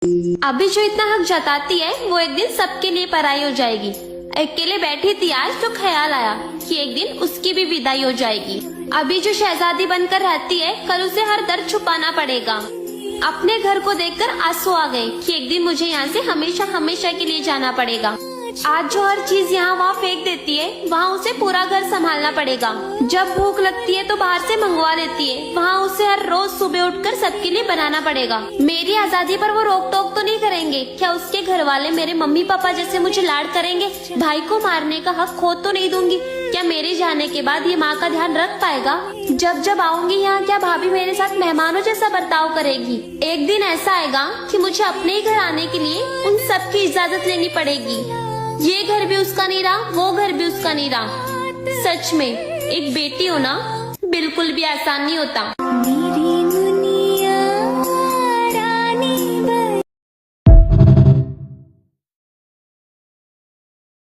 अभी जो इतना हक जताती है वो एक दिन सबके लिए पराई हो जाएगी। अकेले बैठी थी आज तो ख्याल आया कि एक दिन उसकी भी विदाई हो जाएगी। अभी जो शहजादी बनकर रहती है कल उसे हर दर्द छुपाना पड़ेगा। अपने घर को देखकर आंसू आ गए कि एक दिन मुझे यहाँ से हमेशा हमेशा के लिए जाना पड़ेगा। आज जो हर चीज यहाँ वहाँ फेंक देती है वहाँ उसे पूरा घर संभालना पड़ेगा। जब भूख लगती है तो बाहर से मंगवा लेती है, वहाँ उसे हर रोज सुबह उठकर सबके लिए बनाना पड़ेगा। मेरी आजादी पर वो रोक टोक तो नहीं करेंगे? क्या उसके घर वाले मेरे मम्मी पापा जैसे मुझे लाड करेंगे? भाई को मारने का हक खो तो नहीं दूंगी? क्या मेरे जाने के बाद ये माँ का ध्यान रख पाएगा? जब जब आऊंगी यहाँ क्या भाभी मेरे साथ मेहमानों जैसा बर्ताव करेगी? एक दिन ऐसा आएगा कि मुझे अपने ही घर आने के लिए उन सबकी इजाजत लेनी पड़ेगी। ये घर भी उसका नहीं रहा, वो घर भी उसका नहीं रहा। सच में एक बेटी होना बिल्कुल भी आसान नहीं होता।